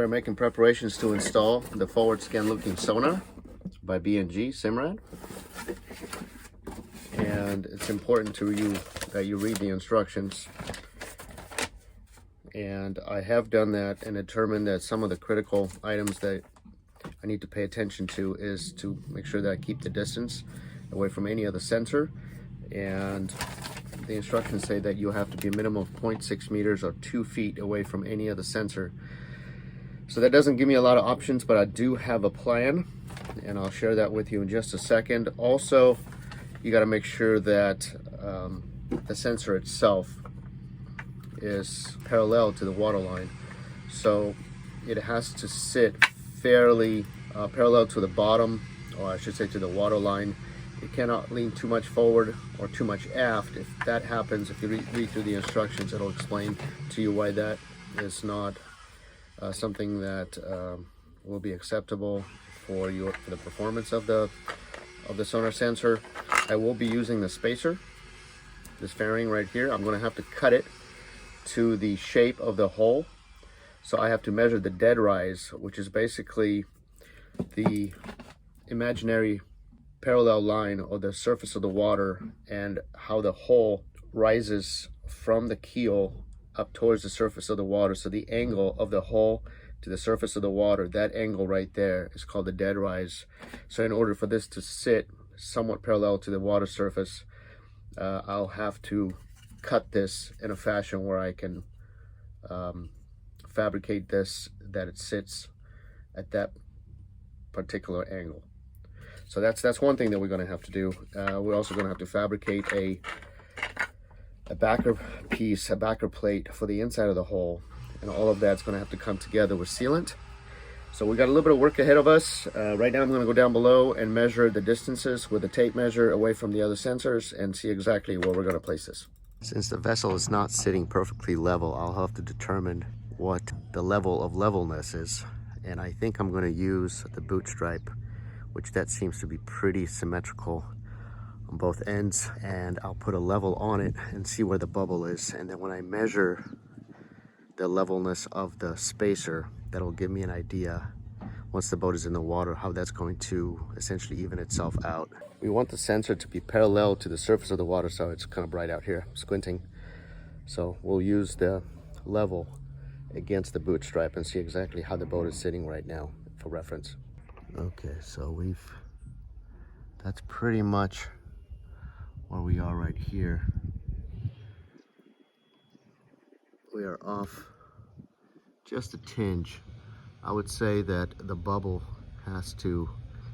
making preparations to install the forward scan looking sonar by B&G Simrad. And it's important to you that you read the instructions. And I have done that and determined that some of the critical items that I need to pay attention to is to make sure that I keep the distance away from any other sensor. And the instructions say that you have to be a minimum of 0.6 meters or 2 feet away from any other sensor. So that doesn't give me a lot of options, but I do have a plan, and I'll share that with you in just a second. Also, you got to make sure that the sensor itself is parallel to the water line. So it has to sit fairly parallel to the bottom, or I should say to the water line. It cannot lean too much forward or too much aft. If that happens, if you read through the instructions, it'll explain to you why that is not something that will be acceptable for the performance of the sonar sensor. I will be using the spacer, this fairing right here. I'm going to have to cut it to the shape of the hole. So I have to measure the dead rise, which is basically the imaginary parallel line or the surface of the water, and how the hole rises from the keel up towards the surface of the water. So the angle of the hole to the surface of the water, that angle right there is called the dead rise. So in order for this to sit somewhat parallel to the water surface, I'll have to cut this in a fashion where I can fabricate this that it sits at that particular angle. So that's one thing that we're going to have to do. We're also going to have to fabricate a backer piece, a backer plate for the inside of the hole, and all of that's going to have to come together with sealant. So we got a little bit of work ahead of us. Right now I'm going to go down below and measure the distances with a tape measure away from the other sensors and see exactly where we're going to place this. Since the vessel is not sitting perfectly level, I'll have to determine what the level of levelness is. And I think I'm going to use the boot stripe, which that seems to be pretty symmetrical on both ends, and I'll put a level on it and see where the bubble is. And then when I measure the levelness of the spacer, that'll give me an idea, once the boat is in the water, how that's going to essentially even itself out. We want the sensor to be parallel to the surface of the water, so it's kind of bright out here, squinting. So we'll use the level against the boot stripe and see exactly how the boat is sitting right now for reference. Okay, so that's pretty much where we are right here. We are off just a tinge. I would say that the bubble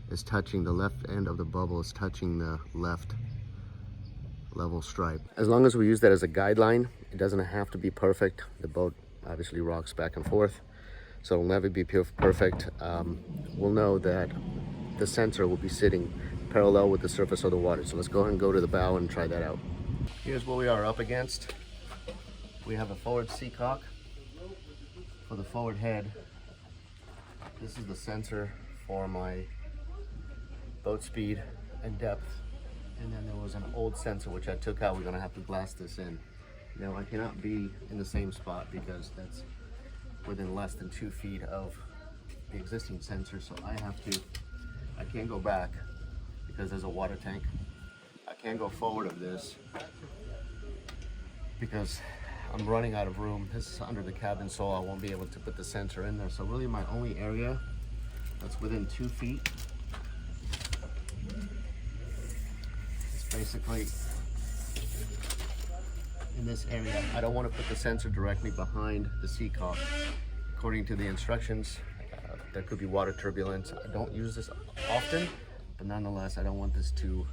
is touching, the left end of the bubble is touching the left level stripe. As long as we use that as a guideline, it doesn't have to be perfect. The boat obviously rocks back and forth, so it'll never be perfect. We'll know that the sensor will be sitting parallel with the surface of the water. So let's go ahead and go to the bow and try that out. Here's what we are up against. We have a forward seacock for the forward head. This is the sensor for my boat speed and depth. And then there was an old sensor which I took out. We're gonna have to blast this in. Now I cannot be in the same spot because that's within less than 2 feet of the existing sensor, so I can't go back because there's a water tank. I can't go forward of this because I'm running out of room. This is under the cabin, so I won't be able to put the sensor in there. So really my only area that's within 2 feet is basically in this area. I don't want to put the sensor directly behind the seacock. According to the instructions, there could be water turbulence. I don't use this often, but nonetheless, I don't want this to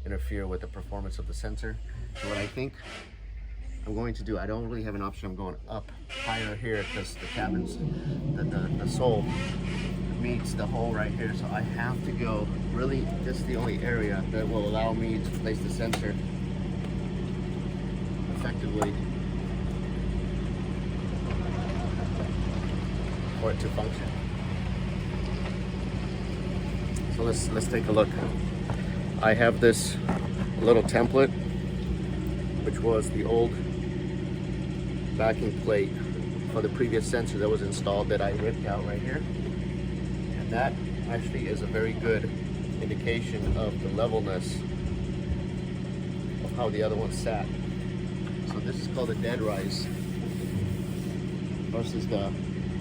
interfere with the performance of the sensor. So what I think I'm going to do, I don't really have an option. I'm going up higher here because the cabin's, the sole meets the hole right here. So I have to go, really, this is the only area that will allow me to place the sensor effectively for it to function. So let's take a look. I have this little template, which was the old backing plate for the previous sensor that was installed that I ripped out right here. And that actually is a very good indication of the levelness of how the other one sat. So this is called a dead rise versus the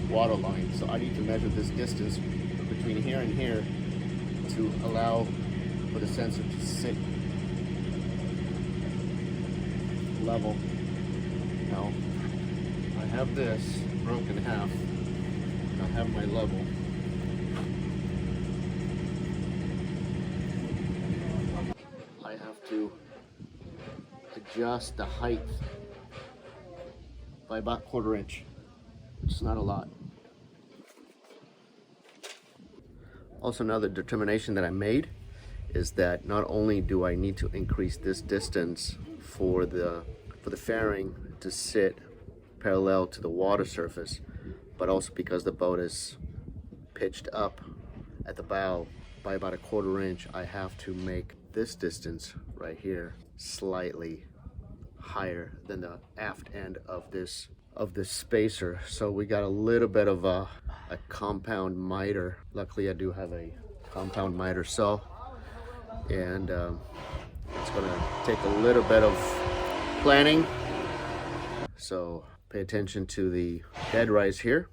water line. So I need to measure this distance between here and here to allow for the sensor to sit level. Now I have this broken in half and I have my level. I have to adjust the height by about 1/4 inch, which is not a lot. Also, another determination that I made is that not only do I need to increase this distance for the fairing to sit parallel to the water surface, but also because the boat is pitched up at the bow by about 1/4 inch, I have to make this distance right here slightly higher than the aft end of this spacer. So we got a little bit of a compound miter. Luckily I do have a compound miter saw, and it's gonna take a little bit of planning. So pay attention to the dead rise here.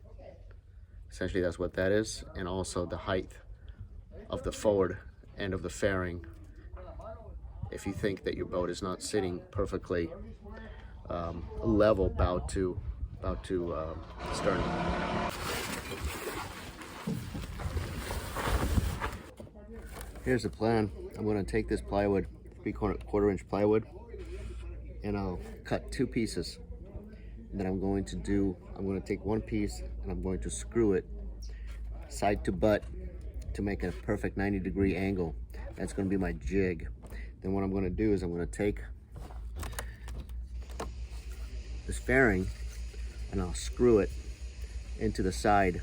Essentially that's what that is, and also the height of the forward end of the fairing. If you think that your boat is not sitting perfectly level bow to stern. Here's the plan. I'm going to take this plywood, 3/4 inch plywood, and I'll cut 2 pieces. And then I'm going to take one piece and I'm going to screw it side to butt to make a perfect 90-degree angle. That's going to be my jig. Then what I'm going to do is I'm going to take this fairing and I'll screw it into the side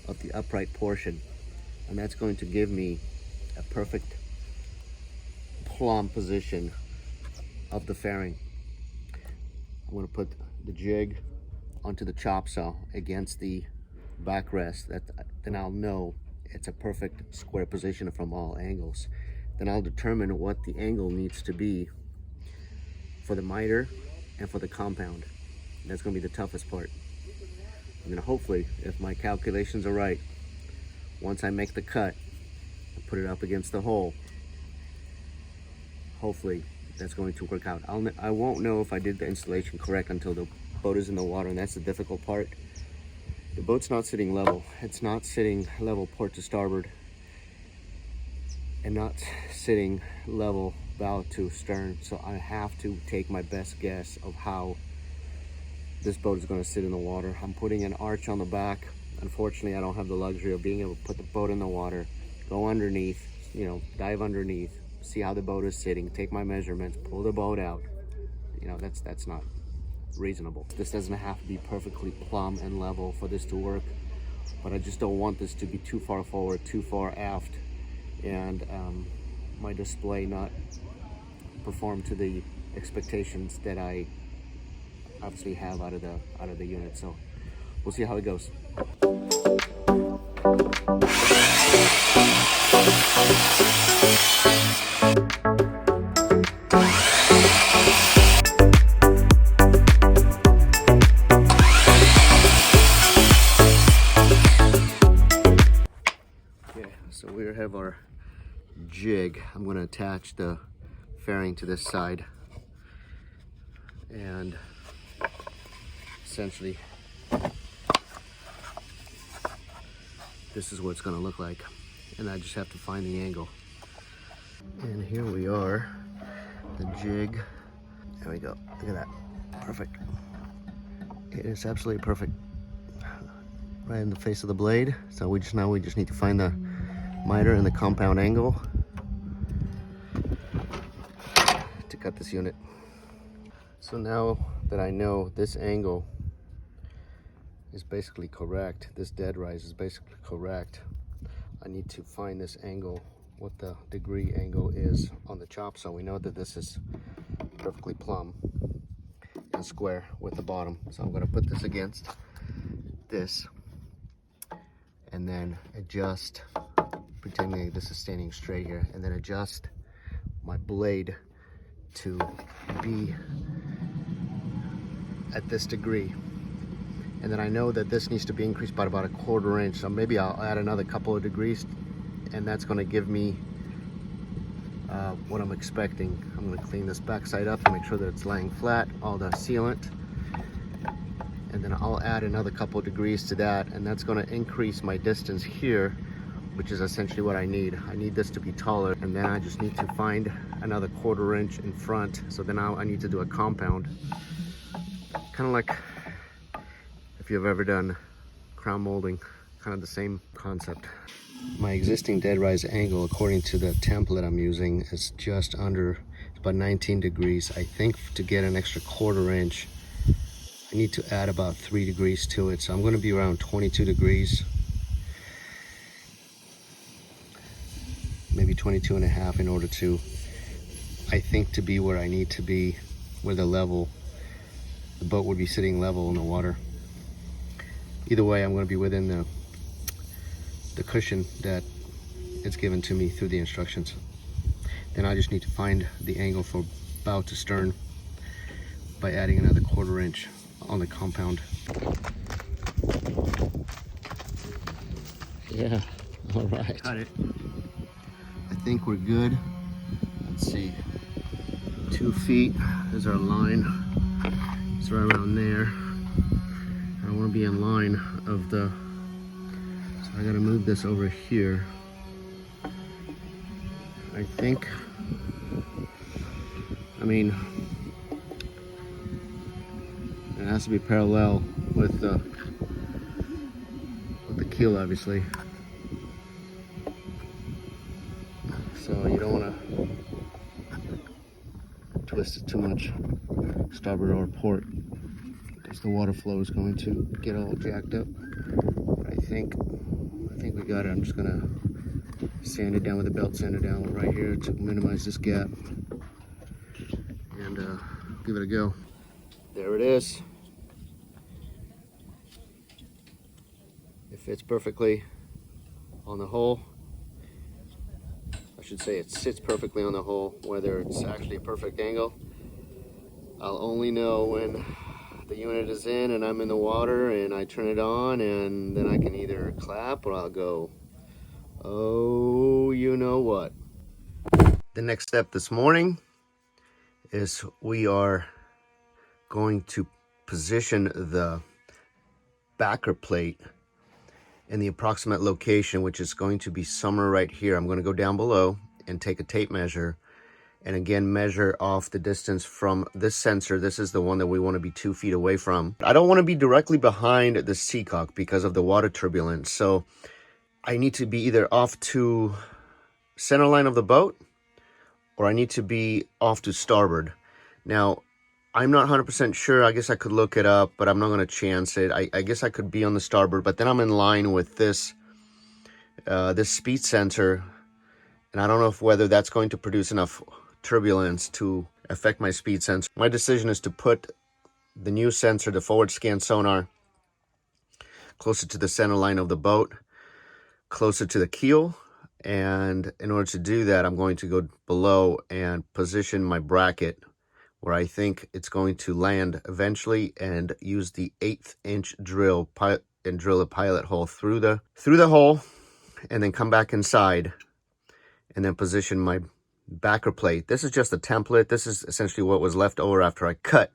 of the upright portion, and that's going to give me a perfect plumb position of the fairing. I'm going to put the jig onto the chop saw against the backrest. Then I'll know it's a perfect square position from all angles. Then I'll determine what the angle needs to be for the miter and for the compound. That's going to be the toughest part. I'm going to hopefully, if my calculations are right, once I make the cut, put it up against the hole, hopefully that's going to work out. I won't know if I did the installation correct until the boat is in the water, and that's the difficult part. The boat's not sitting level. It's not sitting level port to starboard, and not sitting level bow to stern. So I have to take my best guess of how this boat is going to sit in the water. I'm putting an arch on the back. Unfortunately, I don't have the luxury of being able to put the boat in the water, go underneath, dive underneath, see how the boat is sitting, take my measurements, pull the boat out. That's not reasonable. This doesn't have to be perfectly plumb and level for this to work, but I just don't want this to be too far forward, too far aft, and my display not perform to the expectations that I obviously have out of the unit. So we'll see how it goes. So we have our jig. I'm going to attach the fairing to this side, and essentially this is what it's going to look like, and I just have to find the angle. And here we are, the jig. There we go. Look at that. Perfect. It is absolutely perfect. Right in the face of the blade. So we just need to find the miter and the compound angle to cut this unit. So now that I know this angle is basically correct, this dead rise is basically correct, I need to find this angle, what the degree angle is on the chop. So we know that this is perfectly plumb, and square with the bottom. So I'm going to put this against this and then adjust, pretending this is standing straight here, and then adjust my blade to be at this degree. And then I know that this needs to be increased by about 1/4 inch, so maybe I'll add another couple of degrees, and that's going to give me what I'm expecting. I'm going to clean this backside up and make sure that it's laying flat, all the sealant, and then I'll add another couple of degrees to that, and that's going to increase my distance here, which is essentially what I need. I need this to be taller, and then I just need to find another 1/4 inch in front. So then now I need to do a compound, kind of like if you've ever done crown molding, kind of the same concept. My existing dead rise angle, according to the template I'm using, is just under, it's about 19 degrees. I think to get an extra 1/4 inch, I need to add about 3 degrees to it. So I'm going to be around 22 degrees, maybe 22 and a half, in order to, I think, to be where I need to be, where the boat would be sitting level in the water. Either way, I'm going to be within the cushion that it's given to me through the instructions. Then I just need to find the angle for bow to stern by adding another 1/4 inch on the compound. Yeah, all right. Got it. I think we're good. Let's see. 2 feet is our line. It's right around there. I want to be in line of the, so I got to move this over here. I think, I mean, it has to be parallel with the keel, obviously. So you don't want to twist it too much, starboard or port, because the water flow is going to get all jacked up. But I think we got it. I'm just gonna sand it down with a belt sander down right here to minimize this gap, and give it a go. There it is. It fits perfectly on the hole. I should say it sits perfectly on the hole. Whether it's actually a perfect angle, I'll only know when the unit is in and I'm in the water and I turn it on, and then I can either clap or I'll go, oh, you know what. The next step this morning is we are going to position the backer plate in the approximate location, which is going to be somewhere right here. I'm going to go down below and take a tape measure, and again measure off the distance from this sensor. This is the one that we want to be 2 feet away from. I don't want to be directly behind the seacock because of the water turbulence, so I need to be either off to center line of the boat, or I need to be off to starboard. Now, I'm not 100% sure. I guess I could look it up, but I'm not going to chance it. I guess I could be on the starboard, but then I'm in line with this this speed sensor, and I don't know whether that's going to produce enough turbulence to affect my speed sensor. My decision is to put the new sensor, the forward scan sonar, closer to the center line of the boat, closer to the keel, and in order to do that, I'm going to go below and position my bracket where I think it's going to land eventually, and use the 1/8 inch drill and drill a pilot hole through the hole, and then come back inside and then position my backer plate. This is just a template. This is essentially what was left over after I cut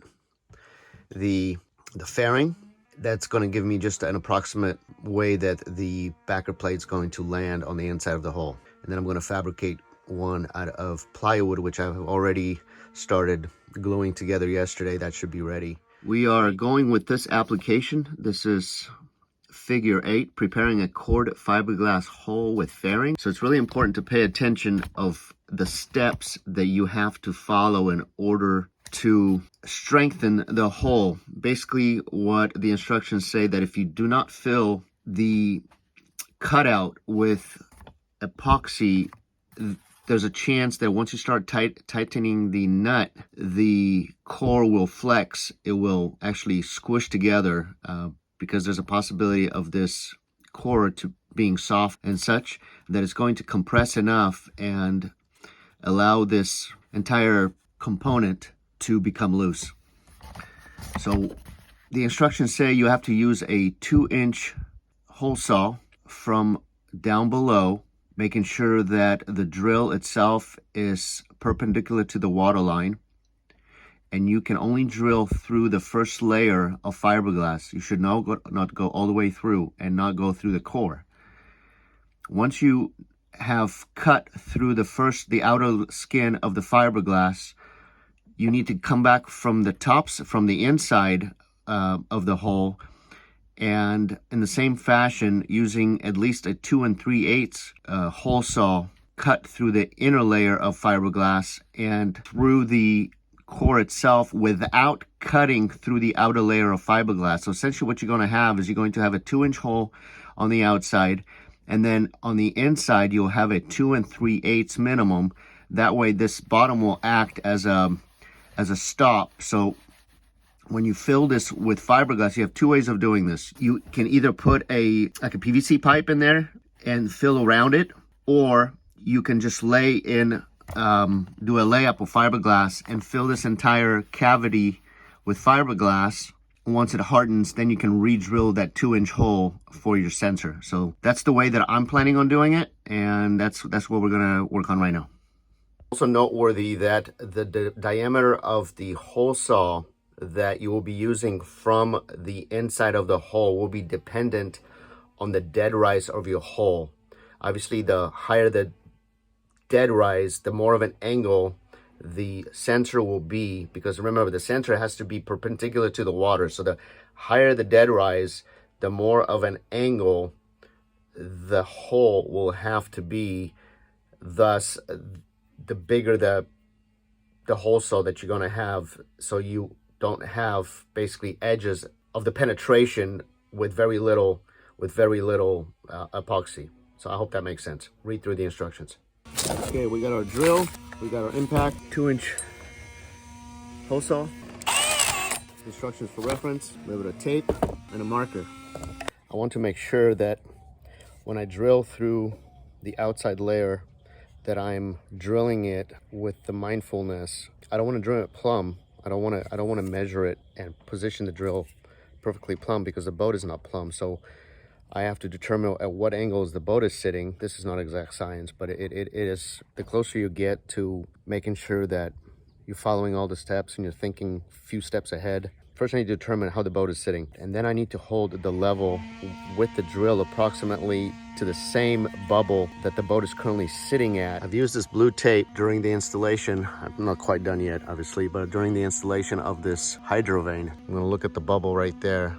the fairing. That's going to give me just an approximate way that the backer plate is going to land on the inside of the hole. And then I'm going to fabricate one out of plywood, which I've already started gluing together yesterday. That should be ready. We are going with this application. This is figure 8, preparing a cord fiberglass hole with fairing. So it's really important to pay attention of the steps that you have to follow in order to strengthen the hole. Basically, what the instructions say, that if you do not fill the cutout with epoxy, there's a chance that once you start tightening the nut, the core will flex. It will actually squish together because there's a possibility of this core to being soft and such that it's going to compress enough and allow this entire component to become loose. So the instructions say you have to use a 2-inch hole saw from down below, making sure that the drill itself is perpendicular to the water line, and you can only drill through the first layer of fiberglass. You should not go all the way through and not go through the core. Once you have cut through the outer skin of the fiberglass, you need to come back from the inside of the hole, and in the same fashion, using at least a 2 3/8 hole saw, cut through the inner layer of fiberglass and through the core itself without cutting through the outer layer of fiberglass. So essentially what you're going to have is you're going to have a 2-inch hole on the outside, and then on the inside you'll have a 2 3/8 minimum. That way this bottom will act as a stop. So when you fill this with fiberglass, you have 2 ways of doing this. You can either put a PVC pipe in there and fill around it, or you can just do a layup of fiberglass and fill this entire cavity with fiberglass. Once it hardens, then you can re-drill that 2-inch hole for your sensor. So that's the way that I'm planning on doing it, and that's what we're gonna work on right now. Also noteworthy that the diameter of the hole saw that you will be using from the inside of the hole will be dependent on the dead rise of your hole. Obviously, the higher the dead rise, the more of an angle the sensor will be, because remember, the sensor has to be perpendicular to the water. So the higher the dead rise, the more of an angle the hole will have to be. Thus, the bigger the hole saw that you're going to have, so you don't have basically edges of the penetration with very little epoxy. So I hope that makes sense. Read through the instructions. Okay, we got our drill, we got our impact, 2-inch hole saw, instructions for reference, a little bit of tape, and a marker. I want to make sure that when I drill through the outside layer, that I'm drilling it with the mindfulness. I don't want to drill it plumb. I don't want to measure it and position the drill perfectly plumb, because the boat is not plumb. So I have to determine at what angles the boat is sitting. This is not exact science, but it is. The closer you get to making sure that you're following all the steps and you're thinking a few steps ahead. First, I need to determine how the boat is sitting, and then I need to hold the level with the drill approximately to the same bubble that the boat is currently sitting at. I've used this blue tape during the installation. I'm not quite done yet, obviously, but during the installation of this hydro vane. I'm gonna look at the bubble right there.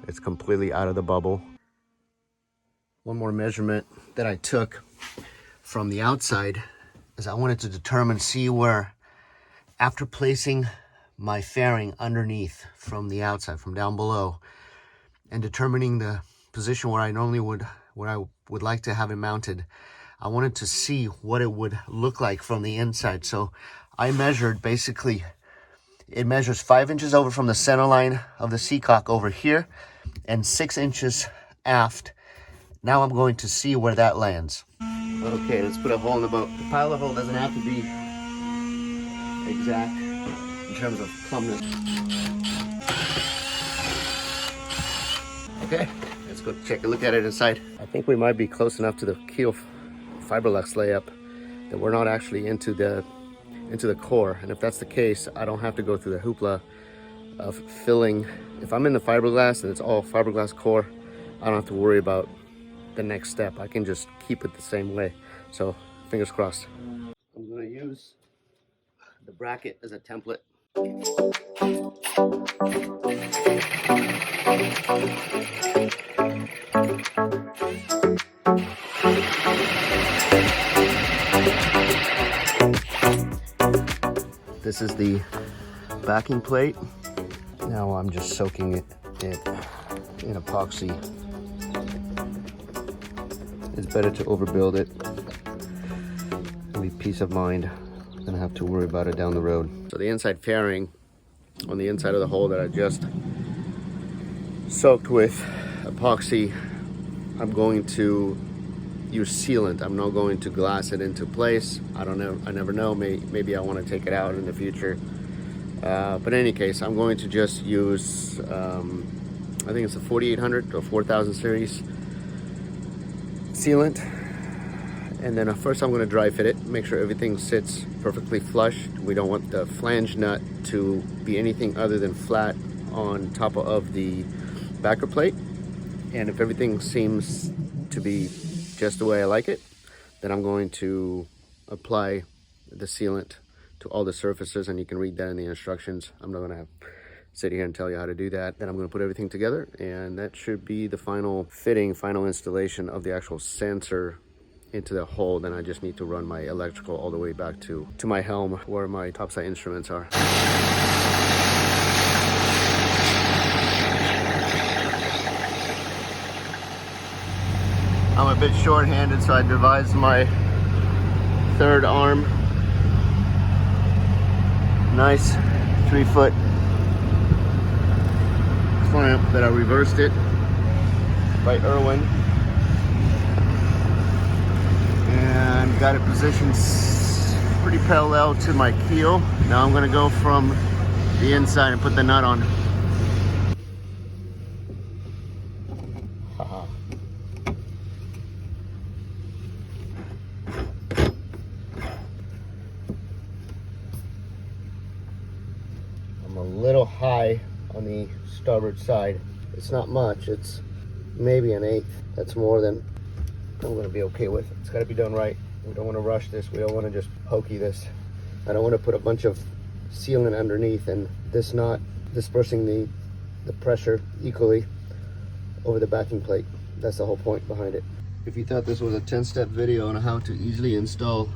It's completely out of the bubble. One more measurement that I took from the outside is I wanted to see where, after placing my fairing underneath from the outside, from down below, and determining the position where I would like to have it mounted, I wanted to see what it would look like from the inside. So I measured, basically, it measures 5 inches over from the center line of the seacock over here and 6 inches aft. Now I'm going to see where that lands. Okay, let's put a hole in the boat. The pilot hole doesn't have to be exact in terms of plumbness. Okay, let's go take a look at it inside. I think we might be close enough to the keel fiberglass layup that we're not actually into the core. And if that's the case, I don't have to go through the hoopla of filling. If I'm in the fiberglass and it's all fiberglass core, I don't have to worry about the next step. I can just keep it the same way. So fingers crossed. I'm going to use the bracket as a template. This is the backing plate. Now I'm just soaking it in epoxy. It's better to overbuild it and be peace of mind. I'm gonna have to worry about it down the road. So the inside fairing on the inside of the hole that I just soaked with epoxy, I'm going to use sealant. I'm not going to glass it into place. I never know. Maybe I want to take it out in the future. But in any case, I'm going to just use, I think it's a 4800 or 4000 series sealant. And then first I'm going to dry fit it, make sure everything sits perfectly flush. We don't want the flange nut to be anything other than flat on top of the backer plate. And if everything seems to be just the way I like it, then I'm going to apply the sealant to all the surfaces, and you can read that in the instructions. I'm not going to sit here and tell you how to do that. Then I'm going to put everything together, and that should be the final fitting, final installation of the actual sensor into the hole. Then I just need to run my electrical all the way back to my helm where my topside instruments are. I'm a bit short-handed, so I devised my third arm. Nice 3-foot clamp that I reversed it by Irwin. And got it positioned pretty parallel to my keel. Now I'm gonna go from the inside and put the nut on. I'm a little high on the starboard side. It's not much, it's maybe an eighth. That's more than I'm gonna be okay with. It's gotta be done right. We don't wanna rush this. We don't wanna just pokey this. I don't wanna put a bunch of sealant underneath and this not dispersing the pressure equally over the backing plate. That's the whole point behind it. If you thought this was a 10-step video on how to easily install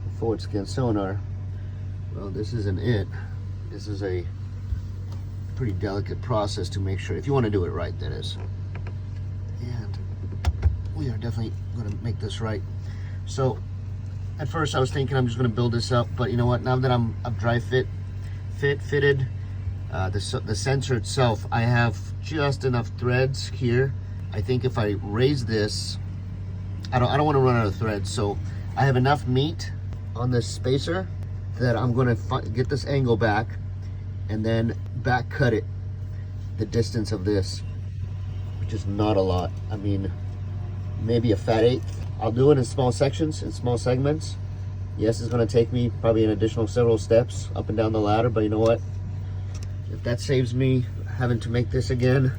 a forward scan sonar, well, this isn't it. This is a pretty delicate process to make sure, if you want to do it right, that is. And we are definitely going to make this right. So at first I was thinking I'm just going to build this up, but you know what, now that I've dry fitted the sensor itself, I have just enough threads here. I think if I raise this, I don't want to run out of threads, so I have enough meat on this spacer that I'm going to get this angle back and then back cut it the distance of this, which is not a lot. I mean, maybe a fat eighth. I'll do it in small sections, in small segments. Yes, it's going to take me probably an additional several steps up and down the ladder, but you know what? If that saves me having to make this again,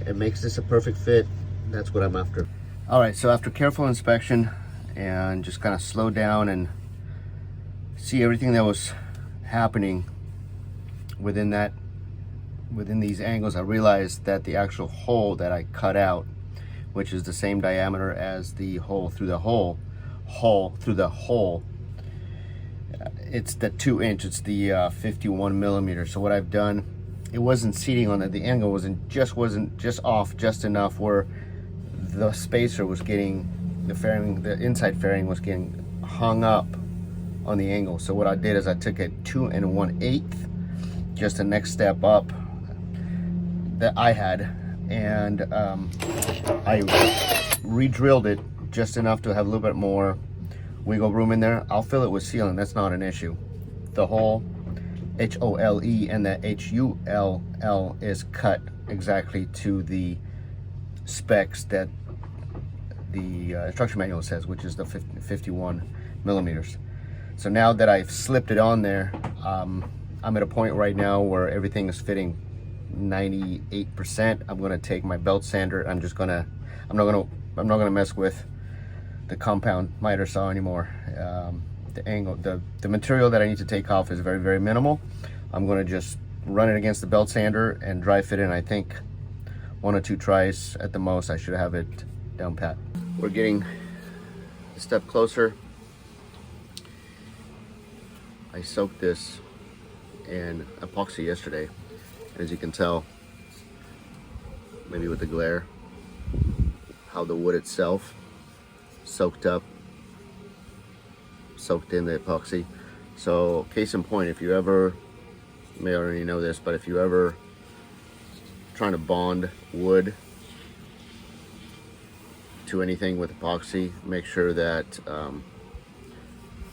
it makes this a perfect fit, that's what I'm after. All right, so after careful inspection and just kind of slow down and see everything that was happening within these angles, I realized that the actual hole that I cut out, which is the same diameter as the hole through the hole, it's the 2-inch, it's the 51 millimeter. So what I've done, it wasn't seating on it, the angle wasn't just off just enough where the spacer was getting, the inside fairing was getting hung up on the angle. So what I did is I took a 2 1/8, just the next step up that I had, and I re-drilled it just enough to have a little bit more wiggle room in there. I'll fill it with sealant, that's not an issue. The hole, H-O-L-E, and the H-U-L-L is cut exactly to the specs that the instruction manual says, which is the 51 millimeters. So now that I've slipped it on there, I'm at a point right now where everything is fitting 98%. I'm gonna take my belt sander. I'm not gonna mess with the compound miter saw anymore. The angle, the material that I need to take off is very, very minimal. I'm gonna just run it against the belt sander and dry fit it, and I think 1 or 2 tries at the most, I should have it down pat. We're getting a step closer. I soaked this in epoxy yesterday. As you can tell, maybe with the glare, how the wood itself soaked up soaked in the epoxy. So case in point, if you ever, you may already know this, but if you ever trying to bond wood to anything with epoxy, make sure that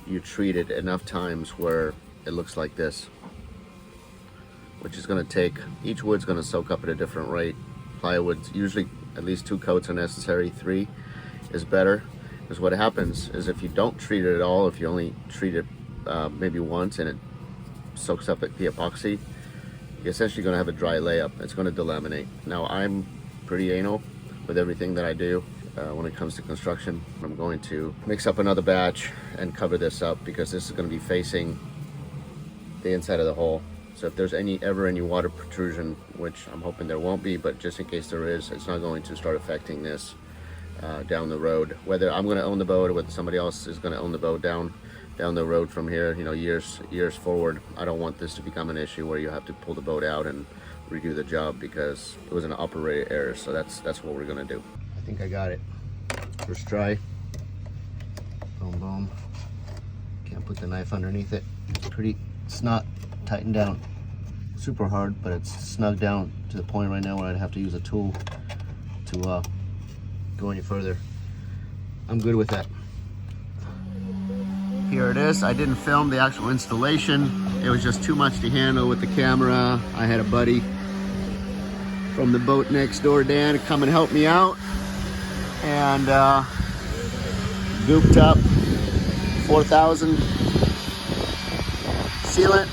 you treat it enough times where it looks like this, which is going to take, each wood's going to soak up at a different rate. Plywood's usually at least 2 coats are necessary, 3 is better, because what happens is if you don't treat it at all, if you only treat it maybe once and it soaks up at the epoxy, you're essentially going to have a dry layup. It's going to delaminate. Now, I'm pretty anal with everything that I do when it comes to construction. I'm going to mix up another batch and cover this up, because this is going to be facing the inside of the hole. So if there's ever any water protrusion, which I'm hoping there won't be, but just in case there is, it's not going to start affecting this down the road. Whether I'm going to own the boat or whether somebody else is going to own the boat down the road from here, you know, years forward, I don't want this to become an issue where you have to pull the boat out and redo the job because it was an operator error. So that's what we're going to do. I think I got it. First try. Boom, boom. Can't put the knife underneath it. It's not tightened down super hard, but it's snugged down to the point right now where I'd have to use a tool to go any further. I'm good with that. Here it is. I didn't film the actual installation. It was just too much to handle with the camera. I had a buddy from the boat next door, Dan, come and help me out, and gooped up 4,000 sealant.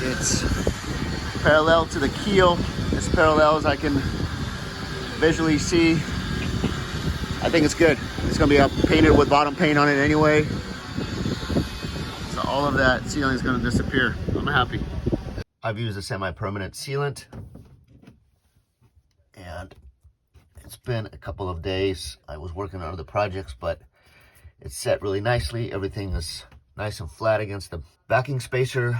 It's parallel to the keel, as parallel as I can visually see. I think it's good. It's gonna be painted with bottom paint on it anyway, so all of that sealing is gonna disappear. I'm happy. I've used a semi-permanent sealant, and it's been a couple of days. I was working on other projects, but it's set really nicely. Everything is nice and flat against the backing spacer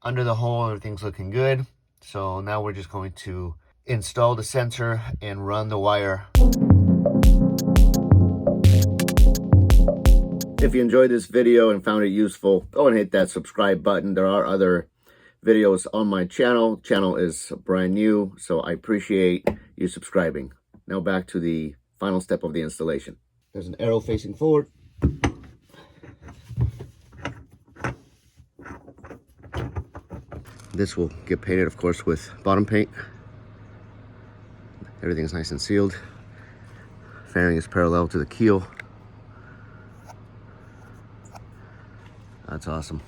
under the hole. Everything's looking good. So now we're just going to install the sensor and run the wire. If you enjoyed this video and found it useful, go and hit that subscribe button. There are other videos on my channel. Channel is brand new, so I appreciate you subscribing. Now back to the final step of the installation. There's an arrow facing forward. This will get painted, of course, with bottom paint. Everything's nice and sealed. Fairing is parallel to the keel. That's awesome.